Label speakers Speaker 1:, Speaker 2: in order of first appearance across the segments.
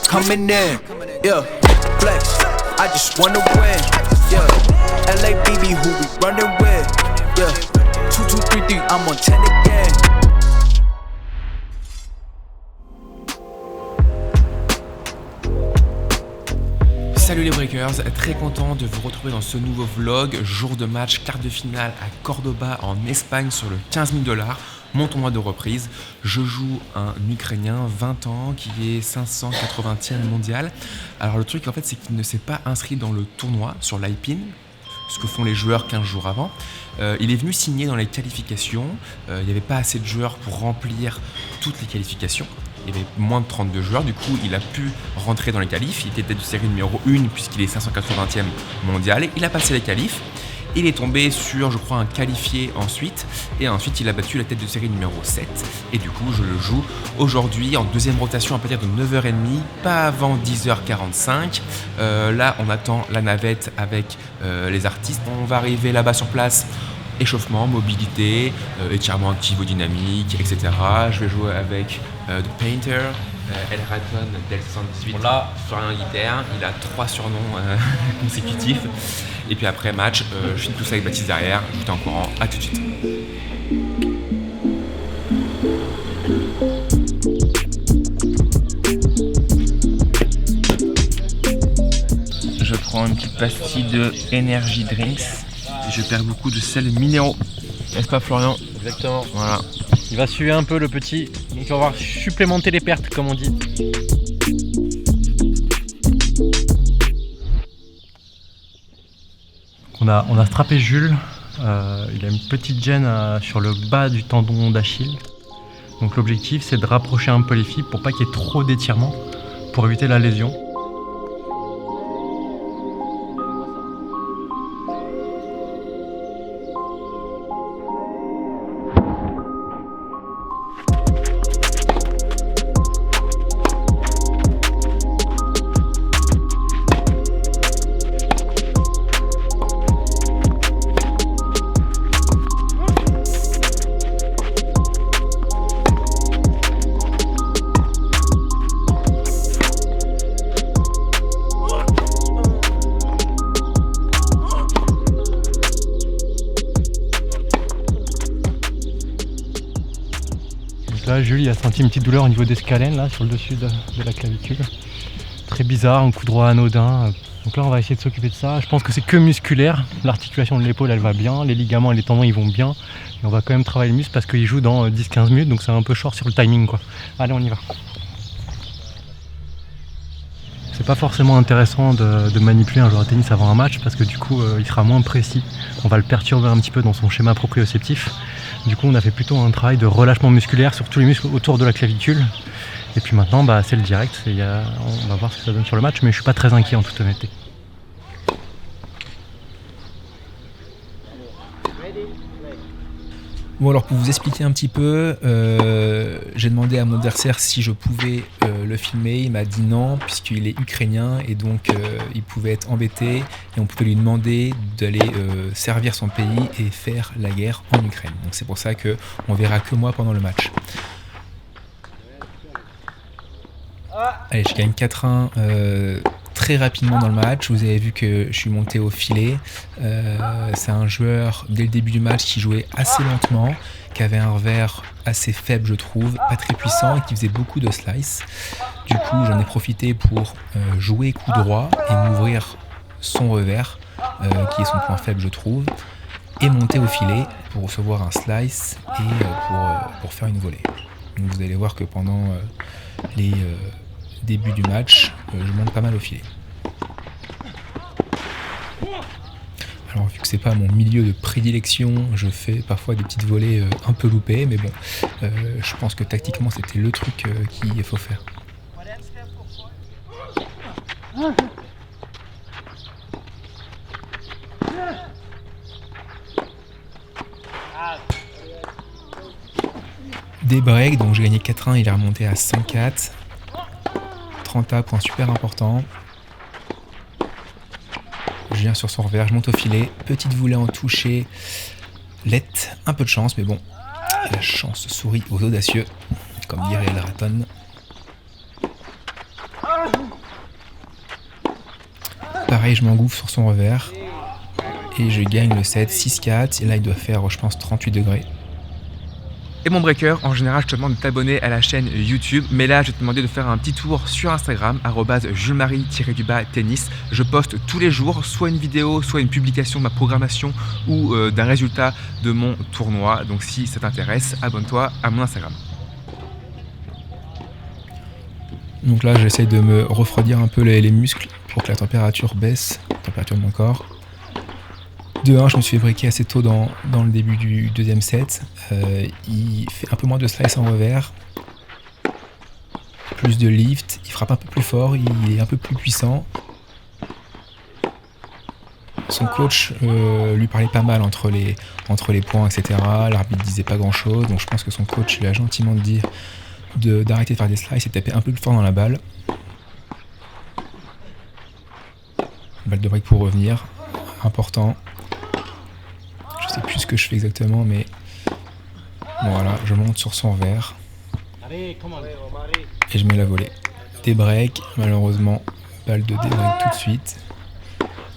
Speaker 1: Coming in, yeah, flex, I just wanna win, yeah. LA BB, who we running with, yeah. 2, 2, 3, 3, I'm on 10 again.
Speaker 2: Salut les Breakers, très content de vous retrouver dans ce nouveau vlog, jour de match, quart de finale à Cordoba en Espagne sur le 15 000 $, mon tournoi de reprise. Je joue un Ukrainien, 20 ans, qui est 580e mondial. Alors le truc en fait c'est qu'il ne s'est pas inscrit dans le tournoi sur l'Ipin, ce que font les joueurs 15 jours avant. Il est venu signer dans les qualifications, il n'y avait pas assez de joueurs pour remplir toutes les qualifications. Il y avait moins de 32 joueurs, du coup il a pu rentrer dans les qualifs, il était tête de série numéro 1 puisqu'il est 580e mondial, il a passé les qualifs, il est tombé sur je crois un qualifié ensuite, et ensuite il a battu la tête de série numéro 7, et du coup je le joue aujourd'hui en deuxième rotation à partir de 9h30, pas avant 10h45, là on attend la navette avec les artistes, on va arriver là-bas sur place. Échauffement, mobilité, étirement activo-dynamique, etc. Je vais jouer avec The Painter, El Raton del 78 sur la guitare. Il a 3 surnoms consécutifs. Et puis après match, je finis tout ça avec Baptiste derrière. Je vous tiens au courant. À tout de suite. Je prends une petite pastille de Energy Drinks. Je perds beaucoup de sels minéraux. N'est-ce pas Florian?
Speaker 3: Exactement.
Speaker 2: Voilà.
Speaker 3: Il va suer un peu le petit, donc on va supplémenter les pertes comme on dit. On a strappé Jules. Il a une petite gêne sur le bas du tendon d'Achille. Donc l'objectif c'est de rapprocher un peu les fibres pour pas qu'il y ait trop d'étirement, pour éviter la lésion. Là, Julie a senti une petite douleur au niveau des scalènes, là, sur le dessus de la clavicule. Très bizarre, un coup droit anodin. Donc là, on va essayer de s'occuper de ça. Je pense que c'est que musculaire. L'articulation de l'épaule, elle va bien. Les ligaments et les tendons, ils vont bien. Et on va quand même travailler le muscle parce qu'il joue dans 10-15 minutes. Donc c'est un peu short sur le timing, quoi. Allez, on y va. C'est pas forcément intéressant de manipuler un joueur de tennis avant un match parce que du coup, il sera moins précis. On va le perturber un petit peu dans son schéma proprioceptif. Du coup, on a fait plutôt un travail de relâchement musculaire sur tous les muscles autour de la clavicule. Et puis maintenant, c'est le direct. On va voir ce que ça donne sur le match, mais je suis pas très inquiet en toute honnêteté.
Speaker 4: Bon, alors pour vous expliquer un petit peu, j'ai demandé à mon adversaire si je pouvais le filmer. Il m'a dit non puisqu'il est ukrainien et donc il pouvait être embêté et on pouvait lui demander d'aller servir son pays et faire la guerre en Ukraine. Donc c'est pour ça qu'on verra que moi pendant le match. Allez, je gagne 4-1 très rapidement dans le match. Vous avez vu que je suis monté au filet. C'est un joueur dès le début du match qui jouait assez lentement, qui avait un revers assez faible je trouve, pas très puissant et qui faisait beaucoup de slice. Du coup j'en ai profité pour jouer coup droit et m'ouvrir son revers qui est son point faible je trouve, et monter au filet pour recevoir un slice et pour faire une volée. Donc vous allez voir que pendant les début du match, je monte pas mal au filet. Alors vu que c'est pas mon milieu de prédilection, je fais parfois des petites volées un peu loupées, mais bon, je pense que tactiquement c'était le truc qu'il faut faire. Des breaks, donc j'ai gagné 4-1, il est remonté à 5-4. 30A, point super important. Je viens sur son revers, je monte au filet. Petite volée en toucher. Lette, un peu de chance, mais bon, la chance sourit aux audacieux. comme dirait El Raton. Pareil, je m'engouffre sur son revers et je gagne le set 6-4 et là il doit faire je pense 38 degrés.
Speaker 2: Et mon breaker, en général, je te demande de t'abonner à la chaîne YouTube, mais là, je vais te demander de faire un petit tour sur Instagram, @julesmarie_tennis. Je poste tous les jours, soit une vidéo, soit une publication de ma programmation ou d'un résultat de mon tournoi. Donc si ça t'intéresse, abonne-toi à mon Instagram.
Speaker 4: Donc là, j'essaye de me refroidir un peu les muscles pour que la température baisse, la température de mon corps. De 1, je me suis fait breaker assez tôt dans le début du deuxième set. Il fait un peu moins de slice en revers, plus de lift, il frappe un peu plus fort, il est un peu plus puissant. Son coach lui parlait pas mal entre les points, etc. L'arbitre disait pas grand chose, donc je pense que son coach lui a gentiment dit d'arrêter de faire des slices et de taper un peu plus fort dans la balle. Balle de break pour revenir, important. Je sais plus ce que je fais exactement, mais bon, voilà, je monte sur son revers et je mets la volée. Des breaks, malheureusement, balle de débreak tout de suite.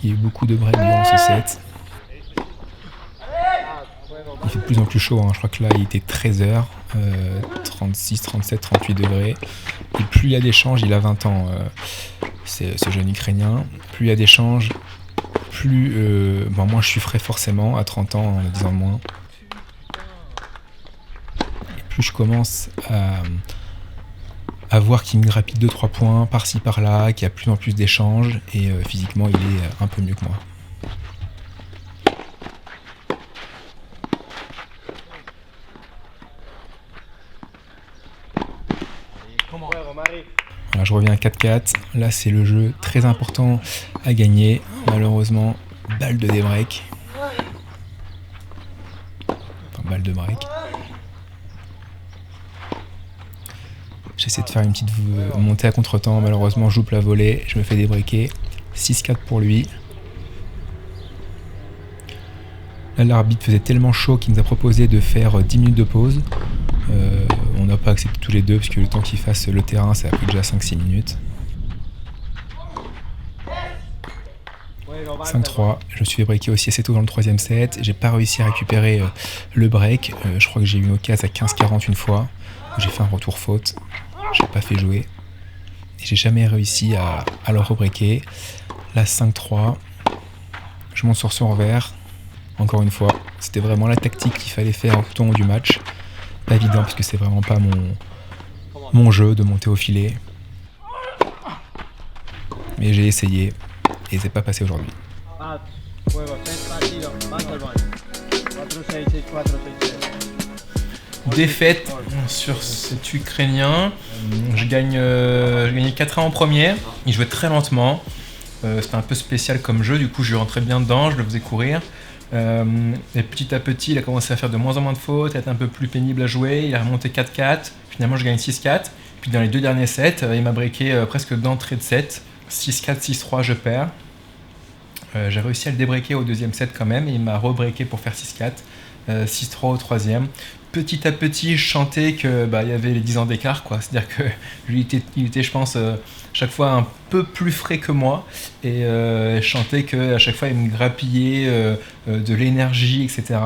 Speaker 4: Il y a eu beaucoup de breaks durant ce set. Il fait de plus en plus chaud, hein. Je crois que là il était 13h, 36, 37, 38 degrés. Et plus il y a d'échanges, il a 20 ans, c'est ce jeune Ukrainien, plus il y a d'échanges, plus moins je suis frais forcément à 30 ans en 10 ans de moins. Et plus je commence à voir qu'il me grappille 2-3 points par-ci par-là, qu'il y a de plus en plus d'échanges et physiquement il est un peu mieux que moi. Voilà, je reviens à 4-4. Là, c'est le jeu très important à gagner. Malheureusement, balle de débreak. Enfin, balle de break. J'essaie de faire une petite montée à contre-temps. Malheureusement, je loupe la volée. Je me fais débreaker. 6-4 pour lui. Là, l'arbitre faisait tellement chaud qu'il nous a proposé de faire 10 minutes de pause. On n'a pas accepté tous les deux parce que le temps qu'il fasse le terrain, ça a pris déjà 5-6 minutes. 5-3, je me suis fait breaker aussi assez tôt dans le troisième set. J'ai pas réussi à récupérer le break. Je crois que j'ai eu une occasion à 15-40 une fois. J'ai fait un retour faute. J'ai pas fait jouer. Et j'ai jamais réussi à le rebreaker. Là, 5-3. Je monte sur son revers. Encore une fois, c'était vraiment la tactique qu'il fallait faire tout au long du match. Pas évident parce que c'est vraiment pas mon jeu de monter au filet. Mais j'ai essayé et c'est pas passé aujourd'hui.
Speaker 2: Défaite sur cet Ukrainien. Je gagnais 4-1 en première. Il jouait très lentement. C'était un peu spécial comme jeu, du coup je rentrais bien dedans, je le faisais courir. Et petit à petit, il a commencé à faire de moins en moins de fautes, être un peu plus pénible à jouer. Il a remonté 4-4. Finalement, je gagne 6-4. Puis dans les deux derniers sets, il m'a breaké presque d'entrée de set. 6-4, 6-3, je perds. J'ai réussi à le débreaker au deuxième set quand même. Et il m'a rebreaké pour faire 6-4. 6-3 au troisième. Petit à petit, je chantais que il y avait les 10 ans d'écart, quoi. C'est-à-dire que lui, il était je pense, chaque fois un peu plus frais que moi. Et je chantais qu'à chaque fois, il me grappillait de l'énergie, etc.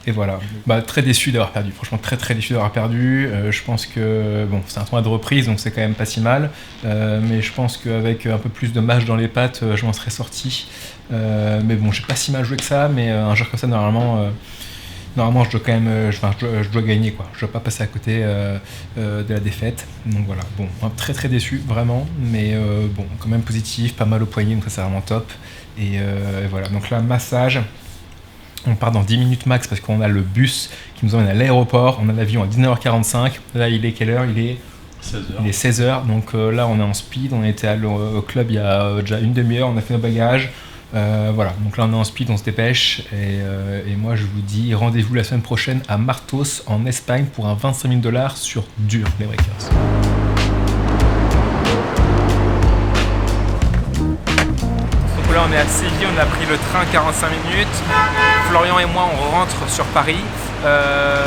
Speaker 2: Et voilà. Très déçu d'avoir perdu. Franchement, très très déçu d'avoir perdu. Je pense que c'est un tournoi de reprise, donc c'est quand même pas si mal. Mais je pense qu'avec un peu plus de mâche dans les pattes, je m'en serais sorti. Mais bon, j'ai pas si mal joué que ça. Mais un jeu comme ça, normalement, je dois quand même, je dois gagner, quoi. Je dois pas passer à côté de la défaite. Donc voilà. Bon, très très déçu, vraiment. Mais quand même positif, pas mal au poignet, donc ça c'est vraiment top. Et voilà. Donc là, massage. On part dans 10 minutes max parce qu'on a le bus qui nous emmène à l'aéroport. On a l'avion à 19h45. Là, il est quelle heure ? Il est
Speaker 5: 16h.
Speaker 2: Il est 16h. Donc là, on est en speed. On était au club il y a déjà une demi-heure. On a fait nos bagages. Voilà. Donc là, on est en speed. On se dépêche. Et moi, je vous dis rendez-vous la semaine prochaine à Martos en Espagne pour un 25 000 $ sur dur, les breakers. Là on est à Séville, on a pris le train 45 minutes. Florian et moi on rentre sur Paris.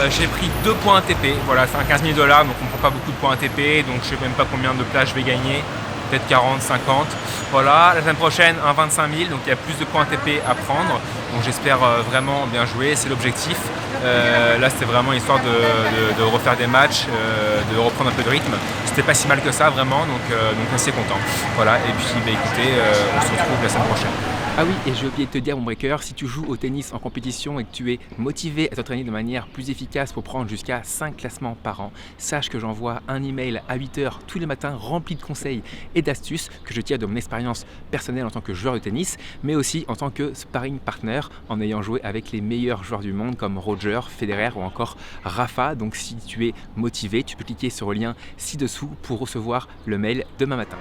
Speaker 2: J'ai pris 2 points ATP, voilà, c'est un 15 000 $, donc on prend pas beaucoup de points ATP, donc je sais même pas combien de places je vais gagner, peut-être 40, 50. Voilà, la semaine prochaine un 25 000, donc il y a plus de points ATP à prendre, donc j'espère vraiment bien jouer, c'est l'objectif. Là c'était vraiment histoire de refaire des matchs, de reprendre un peu de rythme. C'était pas si mal que ça vraiment, donc assez content. Voilà, et puis écoutez, on se retrouve la semaine prochaine.
Speaker 5: Ah oui, et j'ai oublié de te dire, mon breaker, si tu joues au tennis en compétition et que tu es motivé à t'entraîner de manière plus efficace pour prendre jusqu'à 5 classements par an, sache que j'envoie un email à 8h tous les matins rempli de conseils et d'astuces que je tire de mon expérience personnelle en tant que joueur de tennis, mais aussi en tant que sparring partner en ayant joué avec les meilleurs joueurs du monde comme Roger, Federer ou encore Rafa. Donc si tu es motivé, tu peux cliquer sur le lien ci-dessous pour recevoir le mail demain matin.